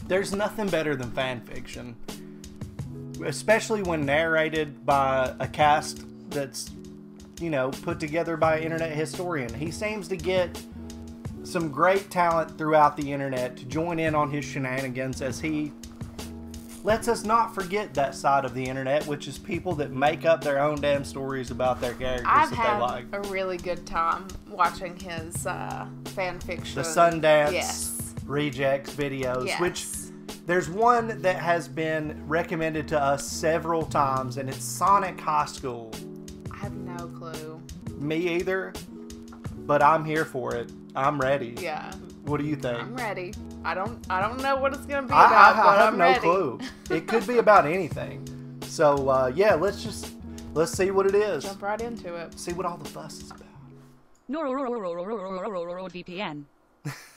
There's nothing better than fan fiction, especially when narrated by a cast that's, you know, put together by an internet historian. He seems to get some great talent throughout the internet to join in on his shenanigans as he lets us not forget that side of the internet, which is people that make up their own damn stories about their characters I've that had they like. a really good time watching his fan fiction. The Sundance yes. rejects videos, Yes. which there's one that has been recommended to us several times, and it's Sonic High School. I have no clue. Me either, but I'm here for it. I'm ready. Yeah. What do you think? I'm ready. I don't know what it's gonna be about, but I have I'm no ready. clue. It could be about anything. So yeah, let's see what it is. Jump right into it. See what all the fuss is about. VPN.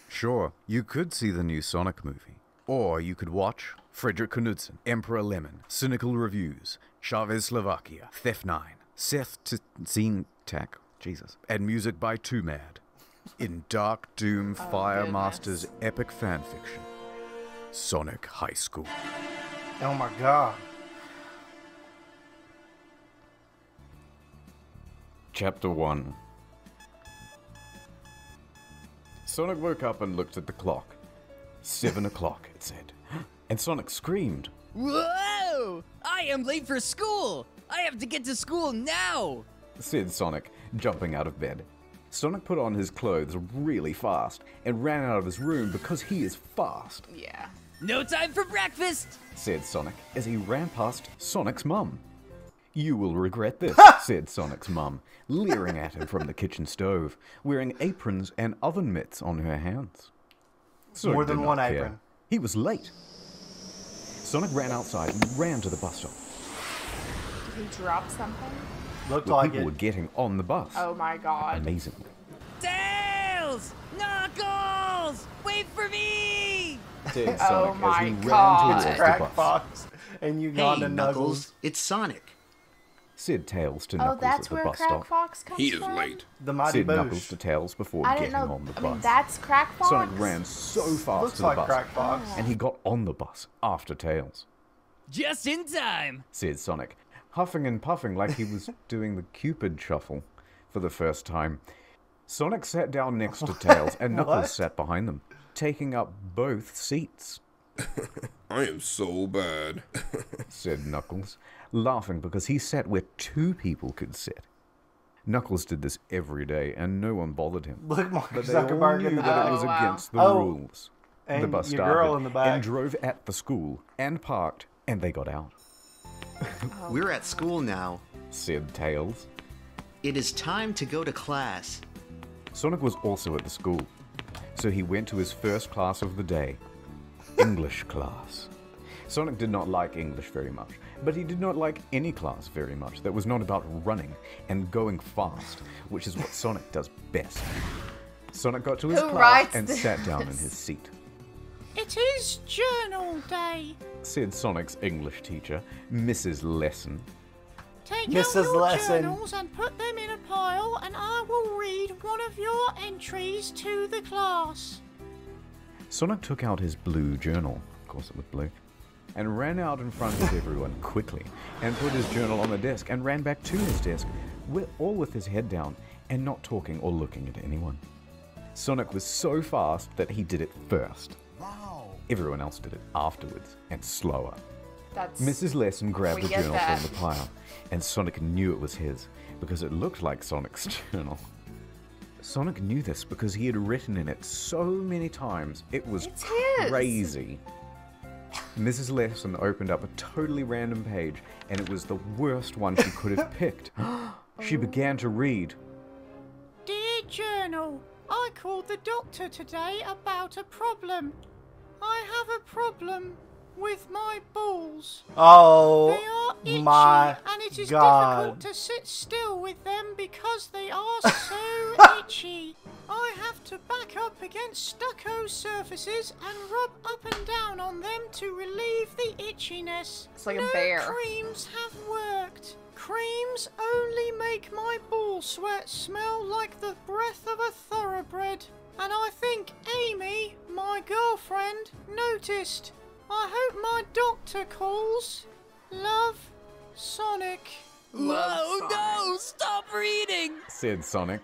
Sure, you could see the new Sonic movie. Or you could watch Frederick Knudsen, Emperor Lemon, Cynical Reviews, Chavez Slovakia, Theft 9, Seth Scene Tech, Jesus, and music by Too Mad. In Dark Doom Fire Master's epic fanfiction, Sonic High School. Oh my god. Chapter 1. Sonic woke up and looked at the clock. 7 o'clock, it said. And Sonic screamed. Whoa! I am late for school! I have to get to school now! Said Sonic, jumping out of bed. Sonic put on his clothes really fast and ran out of his room because he is fast. Yeah. No time for breakfast! Said Sonic as he ran past Sonic's mum. You will regret this, said Sonic's mum, leering at him from the kitchen stove, wearing aprons and oven mitts on her hands. Sonic More than did not one care. apron. He was late. Sonic ran outside and ran to the bus stop. Did he drop something? Looked Where like people were it. getting on the bus. Oh my god. Amazing. Tails! Knuckles! Wait for me! Said Oh Sonic my as he ran God. towards It's the Crack bus. Fox, and you Hey, gone to Knuckles, it's Sonic. Said Tails to Oh, Knuckles that's at the where bus Crack stop. Fox comes He is from? late. The Mighty Said Knuckles to Boosh. Tails before I didn't getting know. on the I bus. mean, that's Crack Fox? Sonic ran so fast Looks to the like bus, Crack Fox. and he got on the bus after Tails. Just in time! Said Sonic, huffing and puffing like he was doing the Cupid shuffle for the first time. Sonic sat down next to Tails, and Knuckles What? sat behind them, taking up both seats. I am so bad. Said Knuckles, laughing because he sat where two people could sit. Knuckles did this every day, and no one bothered him. Look, Mark But they all Zuckerberg knew in the that it back. was Oh, wow. against the Oh, rules. and The bus your started girl in the back. and drove at the school and parked, and they got out. We're at school now. Said Tails. It is time to go to class. Sonic was also at the school, so he went to his first class of the day, English class. Sonic did not like English very much, but he did not like any class very much that was not about running and going fast, which is what Sonic does best. Sonic got to his Who class writes and this? sat down in his seat. It is journal day. Said Sonic's English teacher, Mrs. Lesson. Take Mrs. out your Lesson. journals and put them in a pile, and I will read one of your entries to the class. Sonic took out his blue journal, of course it was blue, and ran out in front of everyone quickly, and put his journal on the desk and ran back to his desk, all with his head down and not talking or looking at anyone. Sonic was so fast that he did it first. Wow. Everyone else did it afterwards, and slower. That's... Mrs. Lesson grabbed We the get journal that. from the pile, and Sonic knew it was his, because it looked like Sonic's journal. Sonic knew this because he had written in it so many times, it was It's his. crazy. Mrs. Lesson opened up a totally random page, and it was the worst one she could have picked. She began to read. Dear journal, I called the doctor today about a problem. I have a problem with my balls. Oh They are itchy, my and it is God. difficult to sit still with them because they are so itchy. I have to back up against stucco surfaces and rub up and down on them to relieve the itchiness. It's like a No bear. creams have worked. Creams only make my ball sweat smell like the breath of a thoroughbred. And I think Amy, my girlfriend, noticed. I hope my doctor calls. Love, Sonic. Whoa, no! Stop reading! Said Sonic.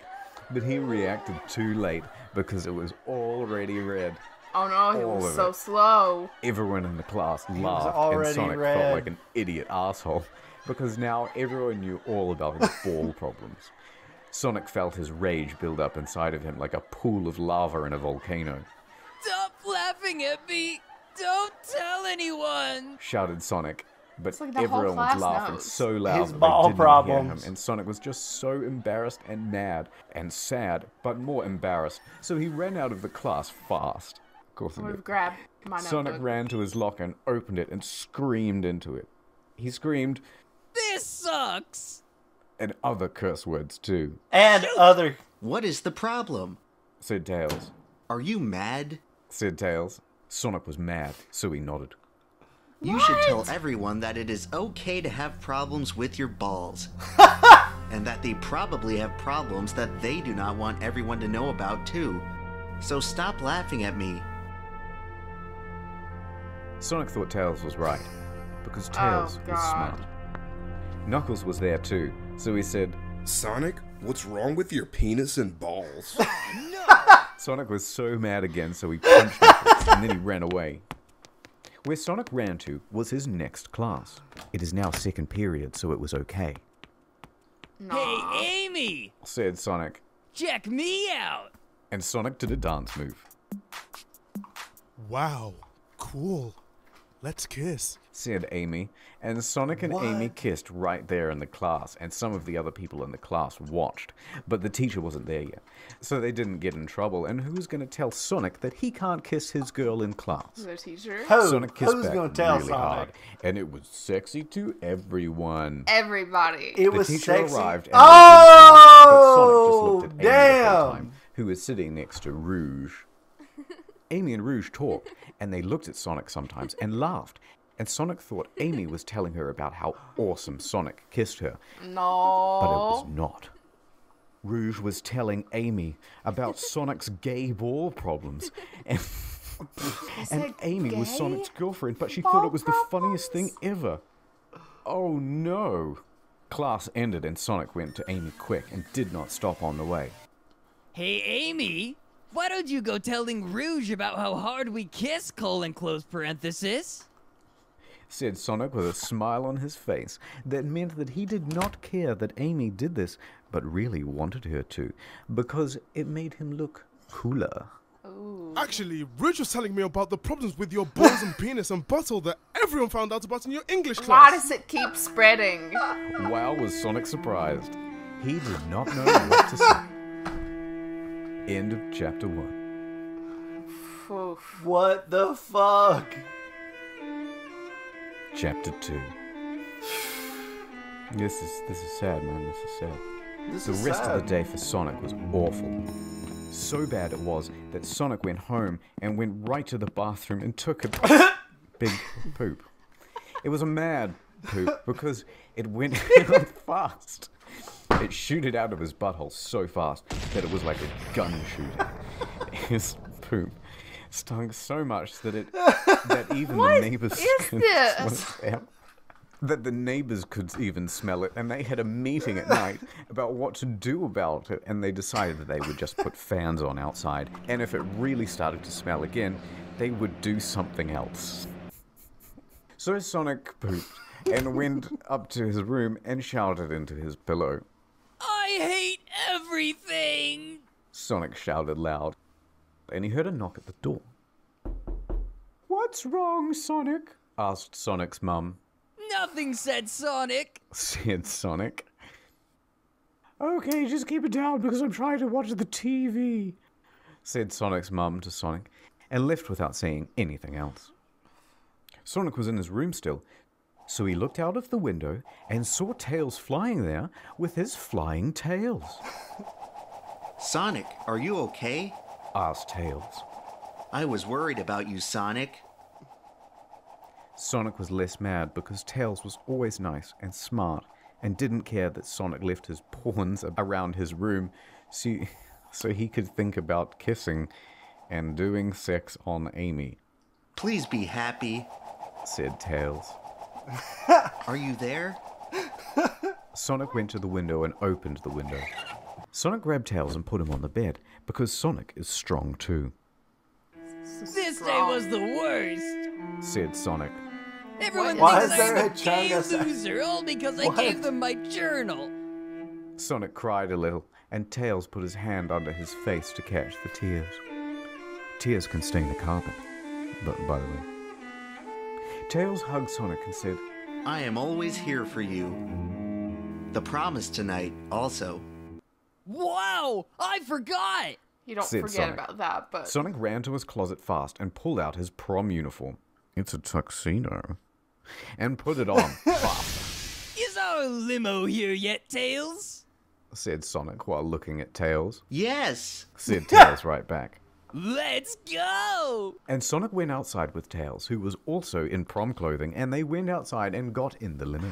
But he reacted too late because it was already read. Oh no, he All was of so it. slow. Everyone in the class laughed, and already Sonic read. felt like an idiot asshole because now everyone knew all about his ball problems. Sonic felt his rage build up inside of him like a pool of lava in a volcano. Stop laughing at me! Don't tell anyone! Shouted Sonic, but like the whole everyone was class laughing knows. so loud His that ball they didn't hear him, problems. and Sonic was just so embarrassed and mad and sad, but more embarrassed, so he ran out of the class fast. Of course he I would did. have grabbed my Sonic notebook. ran to his locker and opened it and screamed into it. He screamed, This sucks! and other curse words too, And other. What is the problem? said Tails. Are you mad? Said Tails. Sonic was mad, so he nodded. You should tell everyone that it is okay to have problems with your balls. And that they probably have problems that they do not want everyone to know about too. So stop laughing at me. Sonic thought Tails was right, because Tails was God. smart. Knuckles was there too, so he said, Sonic, what's wrong with your penis and balls? Sonic was so mad again, so he punched Knuckles, and then he ran away. Where Sonic ran to was his next class. It is now second period, so it was okay, Hey, Amy! said Sonic, Check me out! and Sonic did a dance move. Wow, cool. Let's kiss. Said Amy, and Sonic and Amy kissed right there in the class, and some of the other people in the class watched, but the teacher wasn't there yet, so they didn't get in trouble, and who's going to tell Sonic that he can't kiss his girl in class? The teacher? Sonic kissed Who's back gonna tell really Sonic? hard, and it was sexy to everyone. Everybody. It The was teacher sexy. arrived, and but Sonic just Oh, looked at Amy the whole damn! time, who was sitting next to Rouge. Amy and Rouge talked, and they looked at Sonic sometimes and laughed. And Sonic thought Amy was telling her about how awesome Sonic kissed her, No. but it was not. Rouge was telling Amy about Sonic's gay ball problems. And Amy was Sonic's girlfriend, but she thought it was the funniest thing ever. Oh no. Class ended and Sonic went to Amy quick and did not stop on the way. Hey, Amy! Why don't you go telling Rouge about how hard we kiss, close parenthesis? Said Sonic with a smile on his face that meant that he did not care that Amy did this, but really wanted her to, because it made him look cooler. Actually, Rouge was telling me about the problems with your balls and penis and butthole that everyone found out about in your English Why class. does it keep spreading? Wow, was Sonic surprised. He did not know what to say. End of chapter 1. Oof. What the fuck? Chapter 2. This is sad, man. This is sad. This The is rest of the sad. day for Sonic was awful. So bad it was that Sonic went home and went right to the bathroom and took a big poop. It was a mad poop because it went out fast. It shooted out of his butthole so fast that it was like a gun shooting. His poop stunk so much that even the neighbors could smell it. That the neighbors could even smell it, and they had a meeting at night about what to do about it, and they decided that they would just put fans on outside, and if it really started to smell again, they would do something else. So Sonic pooped and went up to his room and shouted into his pillow. I hate everything! Sonic shouted loud, and he heard a knock at the door. "What's wrong, Sonic?" asked Sonic's mum. Nothing, said Sonic. Said Sonic. "Okay, just keep it down because I'm trying to watch the TV," said Sonic's mum to Sonic, and left without saying anything else. Sonic was in his room still, so he looked out of the window and saw Tails flying there with his flying tails. Sonic, are you okay? Asked Tails. I was worried about you, Sonic. Sonic was less mad because Tails was always nice and smart and didn't care that Sonic left his pawns around his room so he could think about kissing and doing sex on Amy. Please be happy. said Tails. Are you there? Sonic went to the window and opened the window. Sonic grabbed Tails and put him on the bed, because Sonic is strong too, This day was the worst. said Sonic. Everyone Why thinks is there I'm a a Chungus? gay loser, all because I What? gave them my journal. Sonic cried a little, and Tails put his hand under his face to catch the tears. Tears can stain the carpet, but by the way. Tails hugged Sonic and said, I am always here for you. The prom is tonight, also. Wow, I forgot. You don't Said forget Sonic. about that, but Sonic ran to his closet fast and pulled out his prom uniform. It's a tuxedo. And put it on fast, Is our limo here yet, Tails? said Sonic while looking at Tails. Yes! Said Tails right back. Let's go! And Sonic went outside with Tails, who was also in prom clothing, and they went outside and got in the limo.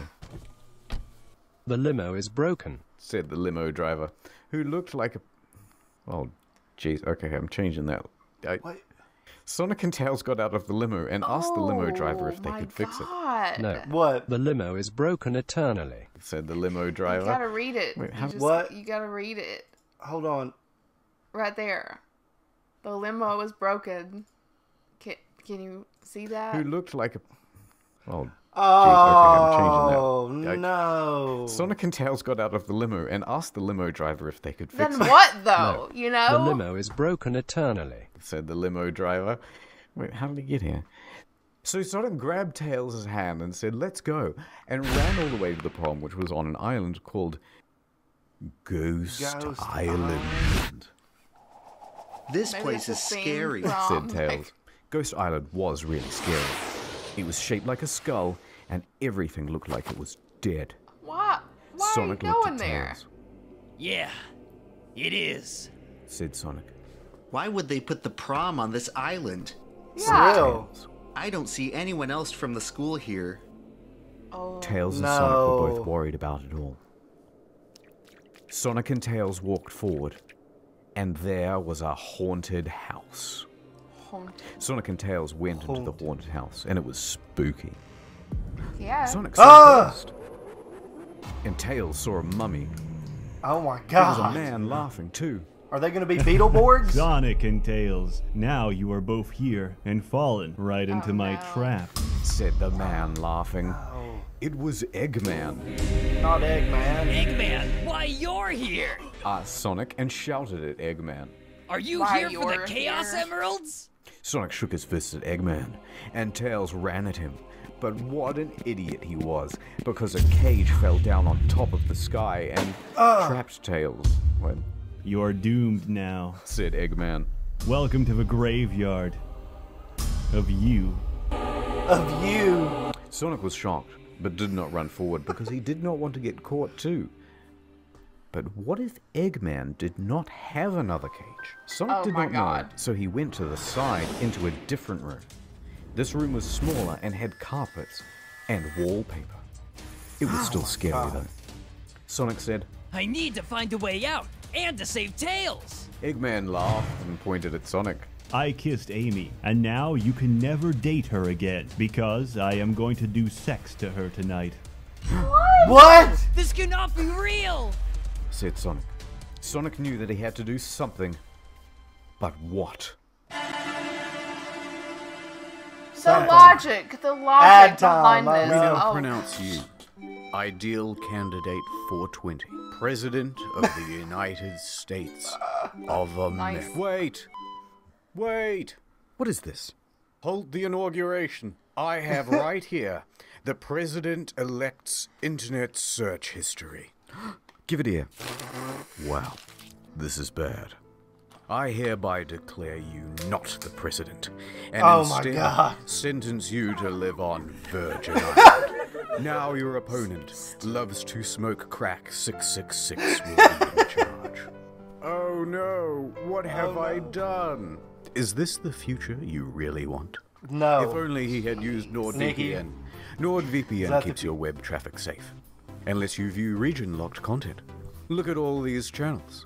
The limo is broken, Said the limo driver, who looked like a... Oh, jeez. Okay, I'm changing that. What? Sonic and Tails got out of the limo and asked the limo driver if they could fix it. No. What? The limo is broken eternally. Said the limo you driver. gotta read it. Wait, You how- just- what? You gotta read it. Hold on. Right there. The limo is broken. Can you see that? Who looked like a... Oh, Oh, I'm changing that. no. Sonic and Tails got out of the limo and asked the limo driver if they could fix Then it. what though? You know? The limo is broken eternally. Said the limo driver. Wait, how did he get here? So Sonic grabbed Tails' hand and said, let's go, and ran all the way to the prom, which was on an island called Ghost Island, This Maybe place it's is the same scary. prom. said Tails. Ghost Island was really scary. It was shaped like a skull, and everything looked like it was dead. Why Sonic are you looked going at there? Tails, Yeah, it is. said Sonic. Why would they put the prom on this island? Yeah. Real. I don't see anyone else from the school here. Oh. Tails and Sonic were No. both worried about it all. Sonic and Tails walked forward, and there was a haunted house. Haunted. Sonic and Tails went into the haunted house, and it was spooky. Yeah. Sonic saw a ghost, and Tails saw a mummy. Oh my There was a god. man laughing too. Are they going to be Beetleborgs? Sonic and Tails, now you are both here and fallen right into my no. trap. Said the man laughing. It was Eggman. Not Eggman. Eggman, why you're here? Asked Sonic and shouted at Eggman. Are you Why here for the you're Chaos here? Emeralds? Sonic shook his fist at Eggman, and Tails ran at him. But what an idiot he was, because a cage fell down on top of the sky and trapped Tails. What? You're doomed now. Said Eggman. Welcome to the graveyard of you. Of you. Sonic was shocked, but did not run forward because he did not want to get caught too. But what if Eggman did not have another cage? Sonic Oh did my not know, God. so he went to the side into a different room. This room was smaller and had carpets and wallpaper. It was still scary though. Sonic said, I need to find a way out and to save Tails. Eggman laughed and pointed at Sonic. I kissed Amy, and now you can never date her again because I am going to do sex to her tonight. What? This cannot be real. Said Sonic. Sonic knew that he had to do something. But what? The logic Ad time, behind I this. We now Oh. pronounce you ideal candidate 420, President of the United States of America. Nice. Wait! What is this? Hold the inauguration. I have right here the President-elect's internet search history. Give it here. Wow, this is bad. I hereby declare you not the president, and Oh my instead God. sentence you to live on Virgin Island. Now your opponent loves to smoke crack 666 will be in charge. Oh no, what have I done? Is this the future you really want? No. If only he had used Nikki. NordVPN. Is NordVPN that keeps the- your web traffic safe, and lets you view region-locked content. Look at all these channels.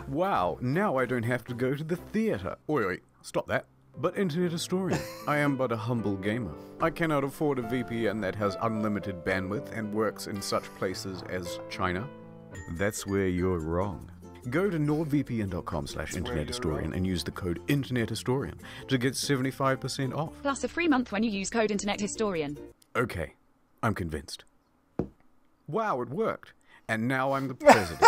Wow, now I don't have to go to the theater. Wait, stop that. But Internet Historian, I am but a humble gamer. I cannot afford a VPN that has unlimited bandwidth and works in such places as China. That's where you're wrong. Go to nordvpn.com/internethistorian and use the code InternetHistorian to get 75% off. Plus a free month when you use code InternetHistorian. Okay, I'm convinced. Wow, it worked. And now I'm the president.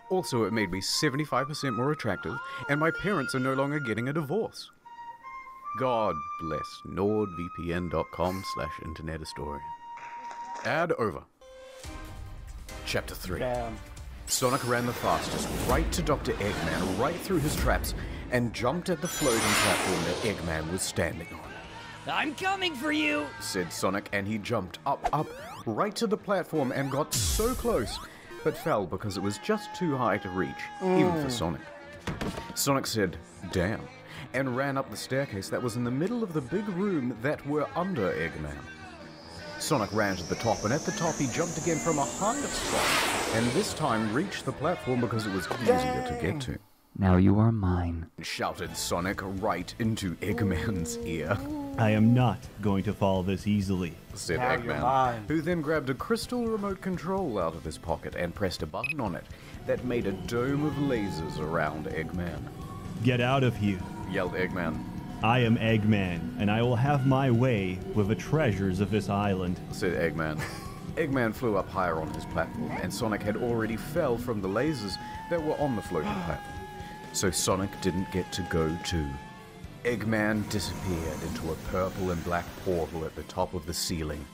Also, it made me 75% more attractive, and my parents are no longer getting a divorce. God bless nordvpn.com/internethistorian. Ad over. Chapter 3. Damn. Sonic ran the fastest, right to Dr. Eggman, right through his traps, and jumped at the floating platform that Eggman was standing on. I'm coming for you! Said Sonic, and he jumped up, right to the platform and got so close, but fell because it was just too high to reach, even for Sonic. Sonic said, damn, and ran up the staircase that was in the middle of the big room that were under Eggman. Sonic ran to the top, and at the top he jumped again from a higher spot, and this time reached the platform because it was easier to get to. Now you are mine, Shouted Sonic right into Eggman's ear. I am not going to fall this easily, said Now you're Eggman, mine. who then grabbed a crystal remote control out of his pocket and pressed a button on it that made a dome of lasers around Eggman. Get out of here. Yelled Eggman, I am Eggman, and I will have my way with the treasures of this island. said Eggman. Eggman flew up higher on his platform, and Sonic had already fell from the lasers that were on the floating platform. So Sonic didn't get to go too. Eggman disappeared into a purple and black portal at the top of the ceiling,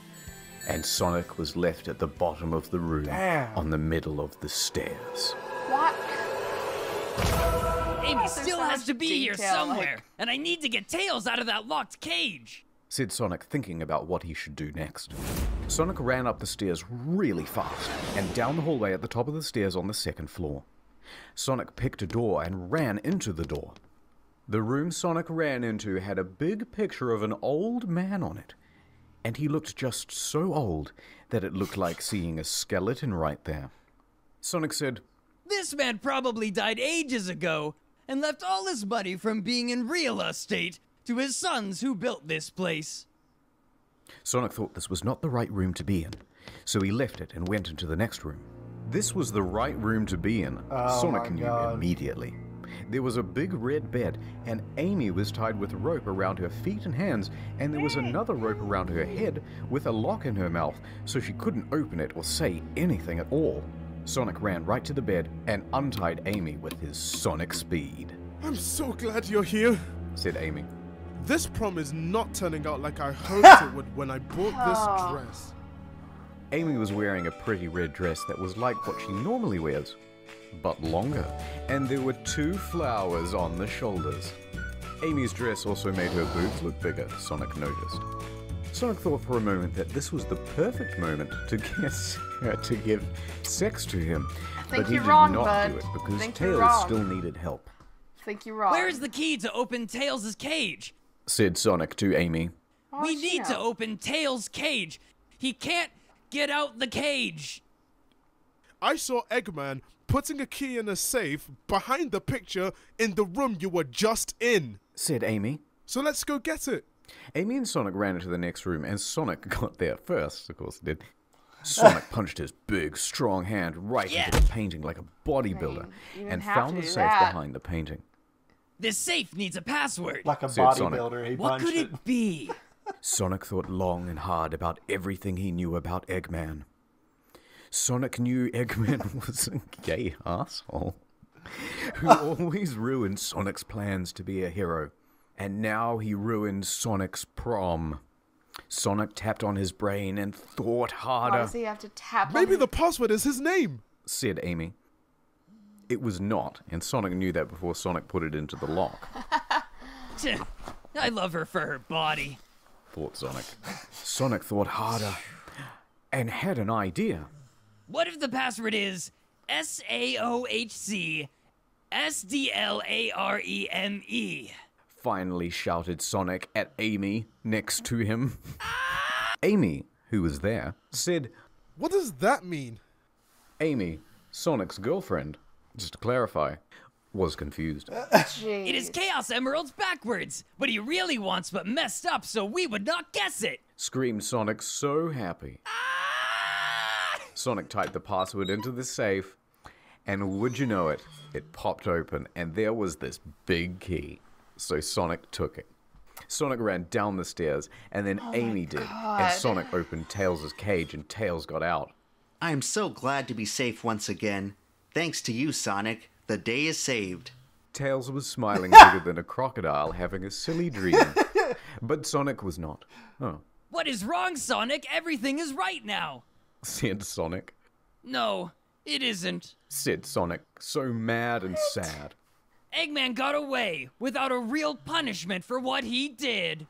and Sonic was left at the bottom of the room on the middle of the stairs. What? Amy There's still so has much to be here detail, somewhere, like- and I need to get Tails out of that locked cage. Said Sonic, thinking about what he should do next. Sonic ran up the stairs really fast, and down the hallway at the top of the stairs on the second floor. Sonic picked a door and ran into the door. The room Sonic ran into had a big picture of an old man on it, and he looked just so old that it looked like seeing a skeleton right there. Sonic said, This man probably died ages ago and left all his money from being in real estate to his sons who built this place. Sonic thought this was not the right room to be in, so he left it and went into the next room. This was the right room to be in, Sonic knew immediately. There was a big red bed, and Amy was tied with rope around her feet and hands, and there was another rope around her head with a lock in her mouth, so she couldn't open it or say anything at all. Sonic ran right to the bed and untied Amy with his sonic speed. I'm so glad you're here. Said Amy. This prom is not turning out like I hoped it would when I bought this dress. Amy was wearing a pretty red dress that was like what she normally wears, but longer, and there were 2 flowers on the shoulders. Amy's dress also made her boobs look bigger, Sonic noticed. Sonic thought for a moment that this was the perfect moment to give sex to him, but he did wrong, not bud. do it because Think you're Tails wrong. still needed help. Think you're wrong. Where's the key to open Tails' cage? Said Sonic to Amy. We need to open Tails' cage. He can't get out the cage. I saw Eggman putting a key in a safe behind the picture in the room you were just in. Said Amy. So let's go get it. Amy and Sonic ran into the next room, and Sonic got there first, of course he did. Sonic punched his big, strong hand right into the painting like a bodybuilder, and found the safe behind the painting. This safe needs a password. Like a Said bodybuilder, he What punched could it be? Sonic thought long and hard about everything he knew about Eggman. Sonic knew Eggman was a gay asshole who always ruined Sonic's plans to be a hero. And now he ruined Sonic's prom. Sonic tapped on his brain and thought harder. Why does he have to tap Maybe on the password is his name. Said Amy. It was not, and Sonic knew that before Sonic put it into the lock. I love her for her body. Thought Sonic. Sonic thought harder and had an idea. What if the password is SAOHC SDLAREME? Finally shouted Sonic at Amy next to him. Amy, who was there, said, What does that mean? Amy, Sonic's girlfriend, just to clarify. was confused. It is Chaos Emeralds backwards. What he really wants but messed up so we would not guess it. Screamed Sonic, so happy. Sonic typed the password into the safe, and would you know it, it popped open, and there was this big key. So Sonic took it. Sonic ran down the stairs, and then Amy did, and Sonic opened Tails' cage, and Tails got out. I am so glad to be safe once again. Thanks to you, Sonic. The day is saved. Tails was smiling bigger than a crocodile having a silly dream. But Sonic was not. Oh. What is wrong, Sonic? Everything is right now. Said Sonic. No, it isn't. Said Sonic, so mad and sad. Eggman got away without a real punishment for what he did.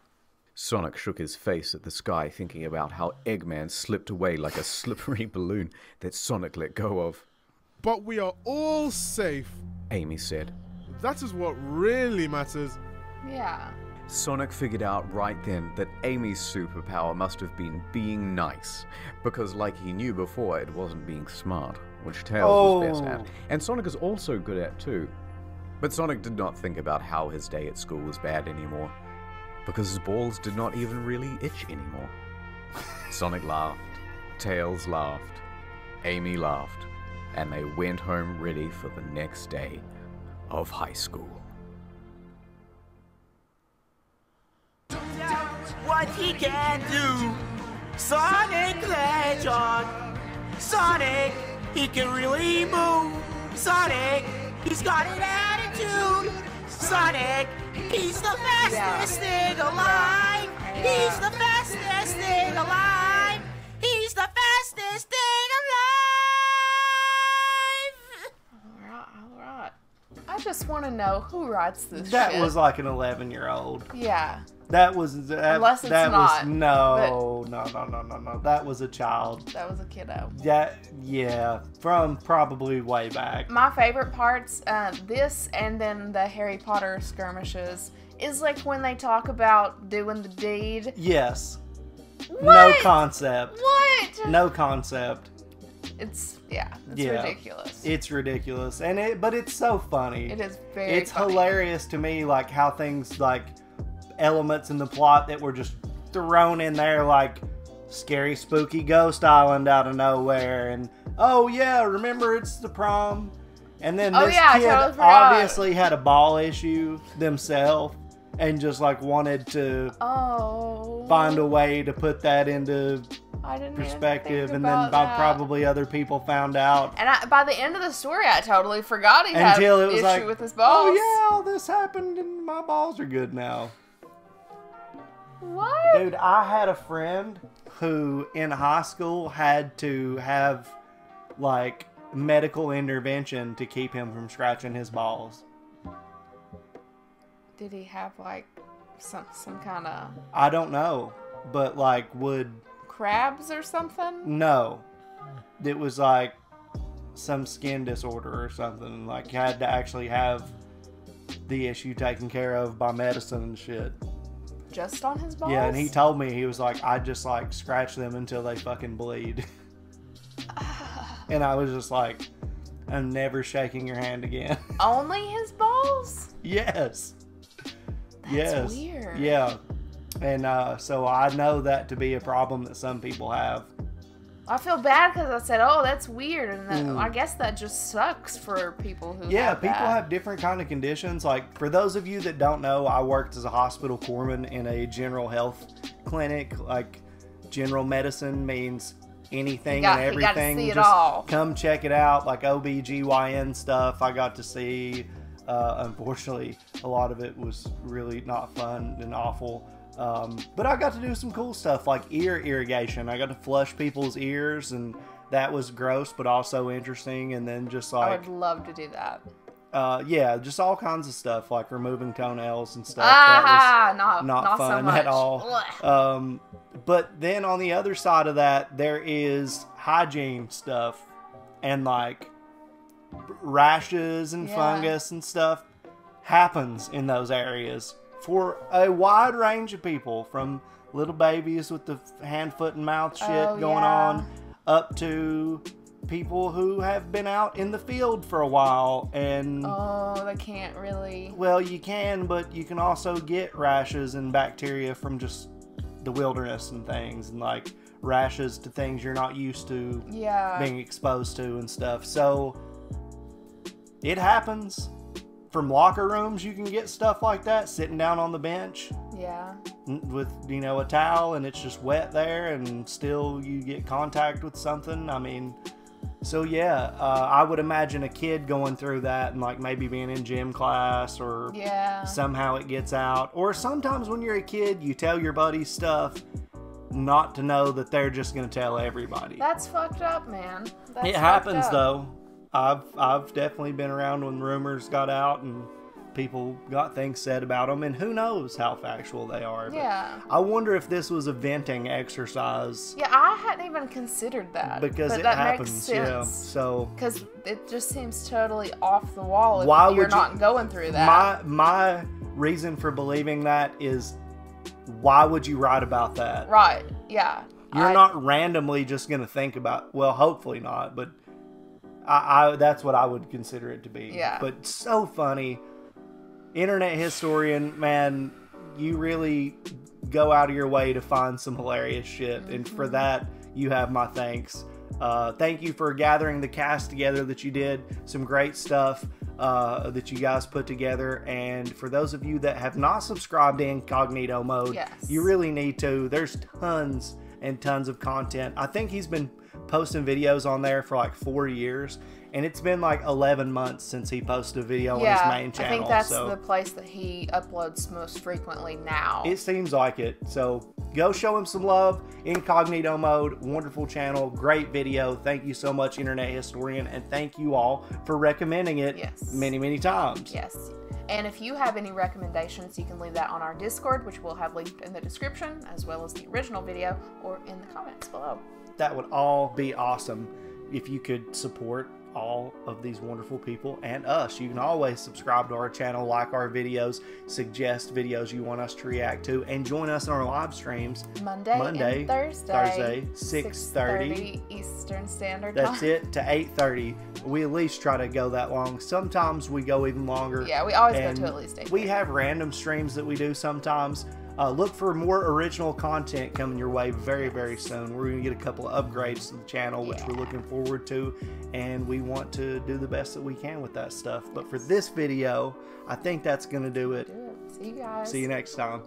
Sonic shook his face at the sky, thinking about how Eggman slipped away like a slippery balloon that Sonic let go of. But we are all safe, Amy said. That is what really matters. Yeah. Sonic figured out right then that Amy's superpower must have been being nice, because like he knew before, it wasn't being smart, which Tails was best at, and Sonic is also good at too. But Sonic did not think about how his day at school was bad anymore, because his balls did not even really itch anymore. Sonic laughed, Tails laughed, Amy laughed, and they went home ready for the next day of high school. What he can do, Sonic Hedgehog. Sonic, he can really move. Sonic, he's got an attitude. Sonic, he's the fastest thing alive. He's the fastest thing alive. He's the fastest thing alive. All right. I just want to know who writes this That shit. was like an 11-year-old. Yeah. That was Unless it's that not, was no. That was a child. That was a kiddo. Yeah, from probably way back. My favorite parts, this and then the Harry Potter skirmishes, is like when they talk about doing the deed. Yes. What? No concept. What? No concept. It's ridiculous. It's ridiculous, but it's so funny. It is very. It's funny. hilarious to me, like how things like elements in the plot that were just thrown in there, like scary, spooky ghost island out of nowhere, and oh yeah, remember it's the prom, and then this kid totally forgot. obviously had a ball issue themselves, and just like wanted to find a way to put that into perspective, and then probably other people found out. And by the end of the story, I totally forgot he had Until an it was issue like, with his balls. oh yeah, all this happened and my balls are good now. What? Dude, I had a friend who in high school had to have like medical intervention to keep him from scratching his balls. Did he have like some kind of I don't know, but like crabs or something? No. It was like some skin disorder or something. Like had to actually have the issue taken care of by medicine and shit. Just on his balls? Yeah, and he told me, he was like, I just like scratch them until they fucking bleed. And I was just like, I'm never shaking your hand again. Only his balls? Yes. That's weird. Yeah. And so I know that to be a problem that some people have. I feel bad because I said, oh, that's weird. And I guess that just sucks for people who have people that. have different kind of conditions. Like, for those of you that don't know, I worked as a hospital corpsman in a general health clinic. Like, general medicine means anything and everything. You got to see it Just all. come check it out. Like OB/GYN stuff I got to see. Unfortunately, a lot of it was really not fun and awful. But I got to do some cool stuff like ear irrigation. I got to flush people's ears, and that was gross but also interesting. And then just like I would love to do that. yeah, just all kinds of stuff like removing toenails and stuff. That was not fun so much. at all. But then on the other side of that, there is hygiene stuff and like rashes and fungus and stuff happens in those areas for a wide range of people, from little babies with the hand, foot, and mouth shit going on up to people who have been out in the field for a while and they can't really. Well, you can, but you can also get rashes and bacteria from just the wilderness and things, and like rashes to things you're not used to being exposed to and stuff. So it happens. From locker rooms, you can get stuff like that sitting down on the bench. Yeah. With, a towel, and it's just wet there, and still you get contact with something. I mean, so yeah, I would imagine a kid going through that and like maybe being in gym class or somehow it gets out. Or sometimes when you're a kid, you tell your buddies stuff not to know that they're just going to tell everybody. That's fucked up, man. It happens though. I've definitely been around when rumors got out and people got things said about them, and who knows how factual they are. Yeah. But I wonder if this was a venting exercise. Yeah, I hadn't even considered that. Because it that happens, makes sense. yeah. So because it just seems totally off the wall if why you're would not going through that. My reason for believing that is, why would you write about that? Right. Yeah. You're not randomly just going to think about. Well, hopefully not, but I that's what I would consider it to be. Yeah. But so funny. Internet historian, man, you really go out of your way to find some hilarious shit. And for that, you have my thanks. Thank you for gathering the cast together that you did. Some great stuff that you guys put together. And for those of you that have not subscribed to Incognito Mode, you really need to. There's tons and tons of content. I think he's been posting videos on there for like 4 years, and it's been like 11 months since he posted a video on his main channel. I think that's the place that he uploads most frequently now. It seems like it. So go show him some love. Incognito Mode, wonderful channel, great video. Thank you so much, Internet Historian, and thank you all for recommending it many, many times. Yes. And if you have any recommendations, you can leave that on our Discord, which we'll have linked in the description, as well as the original video, or in the comments below. That would all be awesome if you could support all of these wonderful people and us. You can always subscribe to our channel, like our videos, suggest videos you want us to react to, and join us in our live streams Monday and Thursday 6:30 Eastern Standard Time. That's it, to 8:30. We at least try to go that long. Sometimes we go even longer. Yeah, we always go to at least 8:30. We have random streams that we do sometimes. Look for more original content coming your way very, very soon. We're going to get a couple of upgrades to the channel, which we're looking forward to, and we want to do the best that we can with that stuff. But for this video, I think that's going to do it. See you guys. See you next time.